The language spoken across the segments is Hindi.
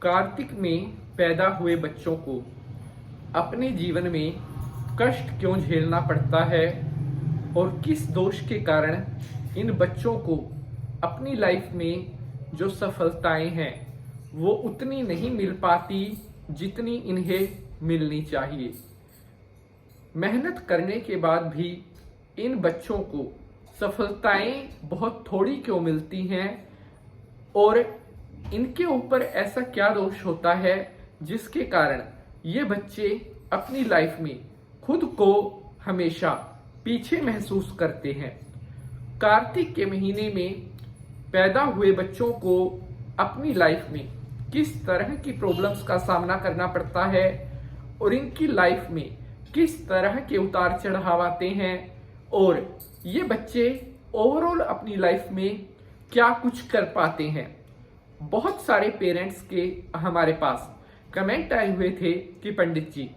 कार्तिक में पैदा हुए बच्चों को अपने जीवन में कष्ट क्यों झेलना पड़ता है और किस दोष के कारण इन बच्चों को अपनी लाइफ में जो सफलताएं हैं वो उतनी नहीं मिल पाती जितनी इन्हें मिलनी चाहिए। मेहनत करने के बाद भी इन बच्चों को सफलताएं बहुत थोड़ी क्यों मिलती हैं और इनके ऊपर ऐसा क्या दोष होता है जिसके कारण ये बच्चे अपनी लाइफ में खुद को हमेशा पीछे महसूस करते हैं। कार्तिक के महीने में पैदा हुए बच्चों को अपनी लाइफ में किस तरह की प्रॉब्लम्स का सामना करना पड़ता है और इनकी लाइफ में किस तरह के उतार चढ़ाव आते हैं और ये बच्चे ओवरऑल अपनी लाइफ में क्या कुछ कर पाते हैं। बहुत सारे पेरेंट्स के हमारे पास कमेंट आए हुए थे कि पंडित जी,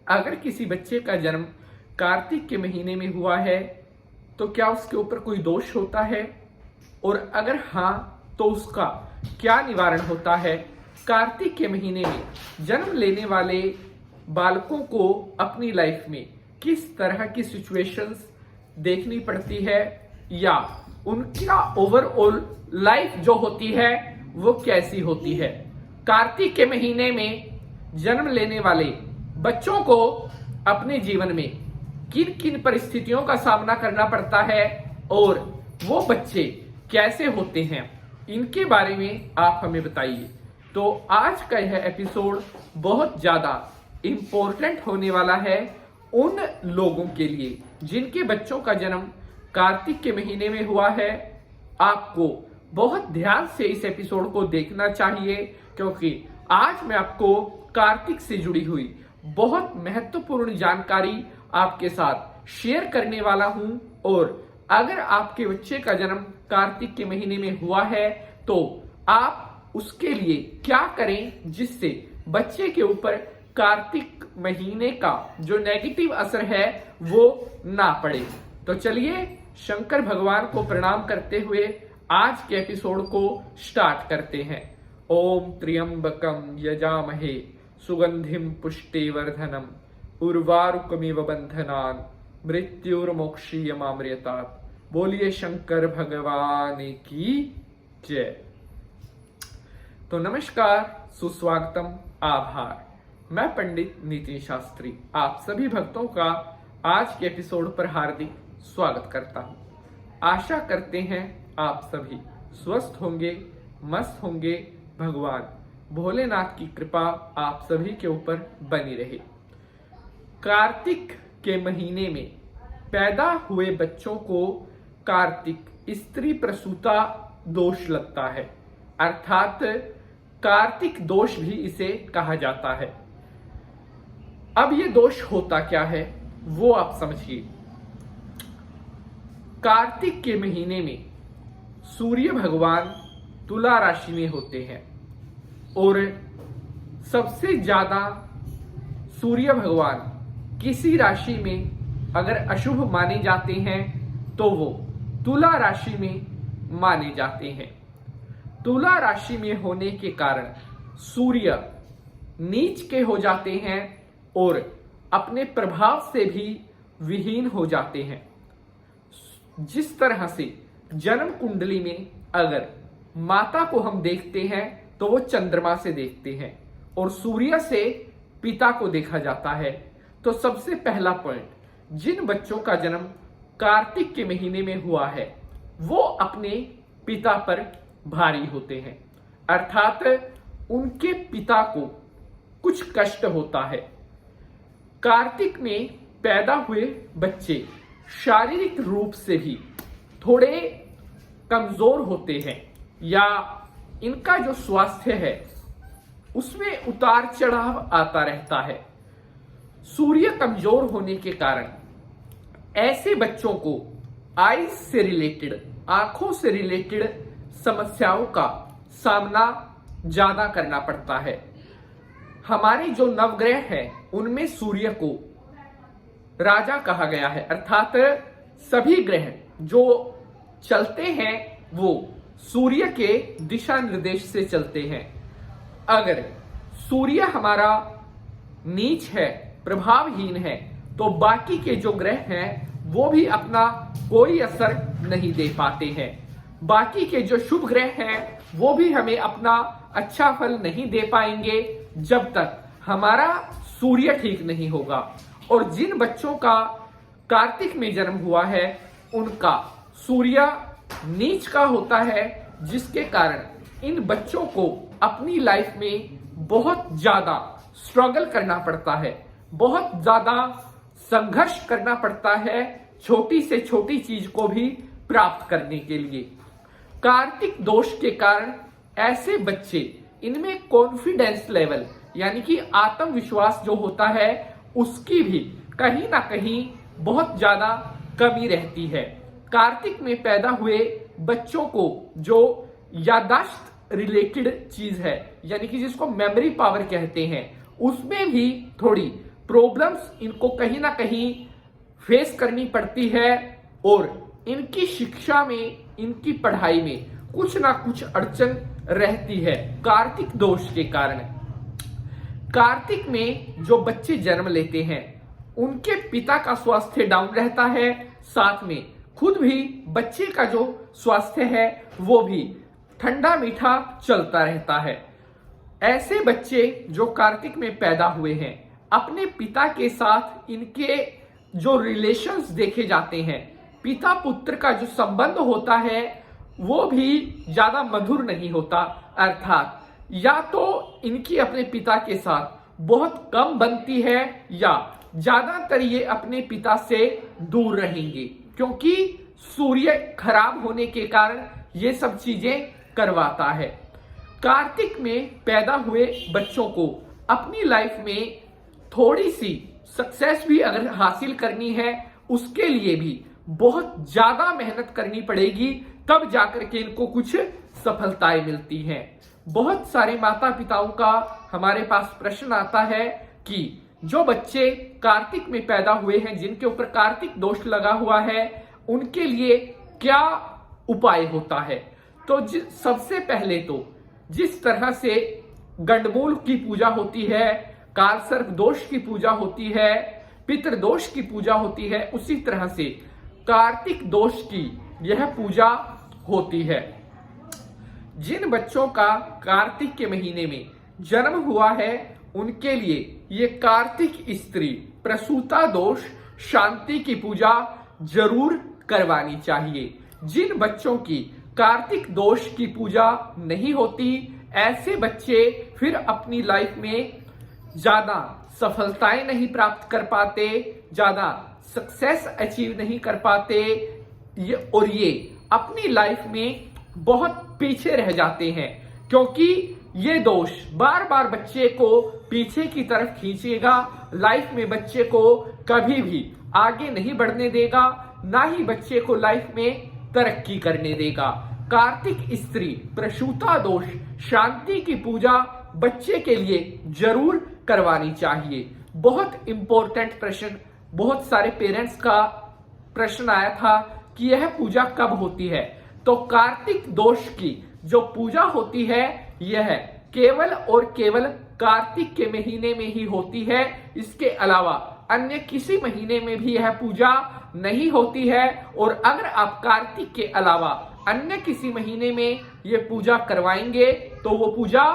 अगर किसी बच्चे का जन्म कार्तिक के महीने में हुआ है तो क्या उसके ऊपर कोई दोष होता है और अगर हाँ तो उसका क्या निवारण होता है। कार्तिक के महीने में जन्म लेने वाले बालकों को अपनी लाइफ में किस तरह की सिचुएशंस देखनी पड़ती है या उनका ओवरऑल लाइफ जो होती है वो कैसी होती है। कार्तिक के महीने में जन्म लेने वाले बच्चों को अपने जीवन में किन किन परिस्थितियों का सामना करना पड़ता है और वो बच्चे कैसे होते हैं, इनके बारे में आप हमें बताइए। तो आज का यह एपिसोड बहुत ज्यादा इम्पोर्टेंट होने वाला है उन लोगों के लिए जिनके बच्चों का जन्म कार्तिक के महीने में हुआ है। आपको बहुत ध्यान से इस एपिसोड को देखना चाहिए क्योंकि आज मैं आपको कार्तिक से जुड़ी हुई बहुत महत्वपूर्ण जानकारी आपके साथ शेयर करने वाला हूं और अगर आपके बच्चे का जन्म कार्तिक के महीने में हुआ है तो आप उसके लिए क्या करें जिससे बच्चे के ऊपर कार्तिक महीने का जो नेगेटिव असर है वो ना पड़े। तो चलिए शंकर भगवान को प्रणाम करते हुए आज के एपिसोड को स्टार्ट करते हैं। ओम त्र्यंबकम यजामहे सुगंधिम पुष्टिवर्धनम उर्वारुकमिव बंधनान मृत्युर्मोक्षीयमामृतात्। बोलिए शंकर भगवान की जय। तो नमस्कार, सुस्वागतम, आभार। मैं पंडित नितिन शास्त्री आप सभी भक्तों का आज के एपिसोड पर हार्दिक स्वागत करता हूं। आशा करते हैं आप सभी स्वस्थ होंगे, मस्त होंगे। भगवान भोलेनाथ की कृपा आप सभी के ऊपर बनी रहे। कार्तिक के महीने में पैदा हुए बच्चों को कार्तिक स्त्री प्रसूता दोष लगता है, अर्थात कार्तिक दोष भी इसे कहा जाता है। अब ये दोष होता क्या है वो आप समझिए। कार्तिक के महीने में सूर्य भगवान तुला राशि में होते हैं और सबसे ज्यादा सूर्य भगवान किसी राशि में अगर अशुभ माने जाते हैं तो वो तुला राशि में माने जाते हैं। तुला राशि में होने के कारण सूर्य नीच के हो जाते हैं और अपने प्रभाव से भी विहीन हो जाते हैं। जिस तरह से जन्म कुंडली में अगर माता को हम देखते हैं तो वो चंद्रमा से देखते हैं और सूर्य से पिता को देखा जाता है। तो सबसे पहला पॉइंट, जिन बच्चों का जन्म कार्तिक के महीने में हुआ है वो अपने पिता पर भारी होते हैं, अर्थात उनके पिता को कुछ कष्ट होता है। कार्तिक में पैदा हुए बच्चे शारीरिक रूप से भी थोड़े कमजोर होते हैं या इनका जो स्वास्थ्य है उसमें उतार चढ़ाव आता रहता है। सूर्य कमजोर होने के कारण ऐसे बच्चों को आईज से रिलेटेड, आंखों से रिलेटेड समस्याओं का सामना ज्यादा करना पड़ता है। हमारे जो नवग्रह हैं उनमें सूर्य को राजा कहा गया है, अर्थात सभी ग्रह जो चलते हैं वो सूर्य के दिशा निर्देश से चलते हैं अगर सूर्य हमारा नीच है, प्रभावहीन है, तो बाकी के जो ग्रह हैं वो भी अपना कोई असर नहीं दे पाते हैं। बाकी के जो शुभ ग्रह हैं वो भी हमें अपना अच्छा फल नहीं दे पाएंगे जब तक हमारा सूर्य ठीक नहीं होगा। और जिन बच्चों का कार्तिक में जन्म हुआ है उनका सूर्य नीच का होता है, जिसके कारण इन बच्चों को अपनी लाइफ में बहुत ज्यादा स्ट्रगल करना पड़ता है, बहुत ज्यादा संघर्ष करना पड़ता है छोटी से छोटी चीज को भी प्राप्त करने के लिए। कार्तिक दोष के कारण ऐसे बच्चे, इनमें कॉन्फिडेंस लेवल यानी कि आत्मविश्वास जो होता है उसकी भी कहीं ना कहीं बहुत ज्यादा कमी रहती है। कार्तिक में पैदा हुए बच्चों को जो याददाश्त रिलेटेड चीज है यानी कि जिसको मेमोरी पावर कहते हैं, उसमें भी थोड़ी प्रॉब्लम्स इनको कहीं ना कहीं फेस करनी पड़ती है और इनकी शिक्षा में, इनकी पढ़ाई में कुछ ना कुछ अड़चन रहती है कार्तिक दोष के कारण। कार्तिक में जो बच्चे जन्म लेते हैं उनके पिता का स्वास्थ्य डाउन रहता है, साथ में खुद भी बच्चे का जो स्वास्थ्य है वो भी ठंडा मीठा चलता रहता है। ऐसे बच्चे जो कार्तिक में पैदा हुए हैं, अपने पिता के साथ इनके जो रिलेशंस देखे जाते हैं, पिता पुत्र का जो संबंध होता है वो भी ज्यादा मधुर नहीं होता। अर्थात या तो इनकी अपने पिता के साथ बहुत कम बनती है या ज्यादातर ये अपने पिता से दूर रहेंगे, क्योंकि सूर्य खराब होने के कारण ये सब चीजें करवाता है। कार्तिक में पैदा हुए बच्चों को अपनी लाइफ में थोड़ी सी सक्सेस भी अगर हासिल करनी है, उसके लिए भी बहुत ज्यादा मेहनत करनी पड़ेगी, तब जाकर के इनको कुछ सफलताएं मिलती हैं। बहुत सारे माता पिताओं का हमारे पास प्रश्न आता है कि जो बच्चे कार्तिक में पैदा हुए हैं, जिनके ऊपर कार्तिक दोष लगा हुआ है, उनके लिए क्या उपाय होता है। तो सबसे पहले तो जिस तरह से गंडमूल की पूजा होती है, कालसर्प दोष की पूजा होती है, पितृदोष की पूजा होती है, उसी तरह से कार्तिक दोष की यह पूजा होती है। जिन बच्चों का कार्तिक के महीने में जन्म हुआ है उनके लिए ये कार्तिक स्त्री प्रसूता दोष शांति की पूजा जरूर करवानी चाहिए। जिन बच्चों की कार्तिक दोष की पूजा नहीं होती, ऐसे बच्चे फिर अपनी लाइफ में ज्यादा सफलताएं नहीं प्राप्त कर पाते, ज्यादा सक्सेस अचीव नहीं कर पाते, और ये अपनी लाइफ में बहुत पीछे रह जाते हैं, क्योंकि ये दोष बार बार बच्चे को पीछे की तरफ खींचेगा, लाइफ में बच्चे को कभी भी आगे नहीं बढ़ने देगा, ना ही बच्चे को लाइफ में तरक्की करने देगा। कार्तिक स्त्री प्रसूता दोष शांति की पूजा बच्चे के लिए जरूर करवानी चाहिए। बहुत इंपॉर्टेंट प्रश्न, बहुत सारे पेरेंट्स का प्रश्न आया था कि यह पूजा कब होती है। तो कार्तिक दोष की जो पूजा होती है यह केवल और केवल कार्तिक के महीने में ही होती है। इसके अलावा अन्य किसी महीने में भी यह पूजा नहीं होती है, और अगर आप कार्तिक के अलावा अन्य किसी महीने में यह पूजा करवाएंगे तो वो पूजा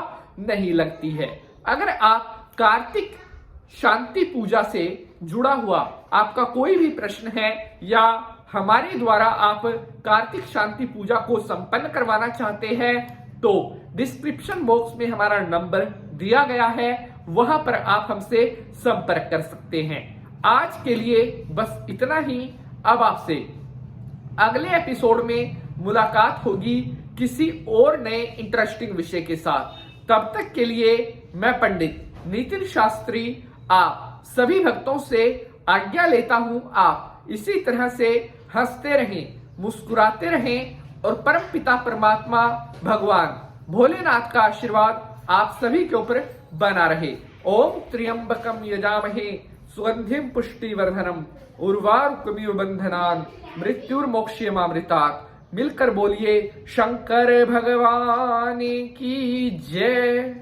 नहीं लगती है। अगर आप कार्तिक शांति पूजा से जुड़ा हुआ आपका कोई भी प्रश्न है या हमारे द्वारा आप कार्तिक शांति पूजा को संपन्न करवाना चाहते हैं, तो डिस्क्रिप्शन बॉक्स में हमारा नंबर दिया गया है, वहां पर आप हमसे संपर्क कर सकते हैं। आज के लिए बस इतना ही। अब आपसे अगले एपिसोड में मुलाकात होगी किसी और नए इंटरेस्टिंग विषय के साथ। तब तक के लिए मैं पंडित नितिन शास्त्री आप सभी भक्तों से आज्ञा लेता हूं। आप इसी तरह से हंसते रहें, मुस्कुराते रहें और परमपिता परमात्मा भगवान भोलेनाथ का आशीर्वाद आप सभी के ऊपर बना रहे। ओम त्र्यंबकम यजामहे सुगंधिम पुष्टिवर्धनम उर्वारुकमिव बंधनान मृत्युर्मोक्षयमामृतात्। मिलकर बोलिए शंकर भगवान की जय।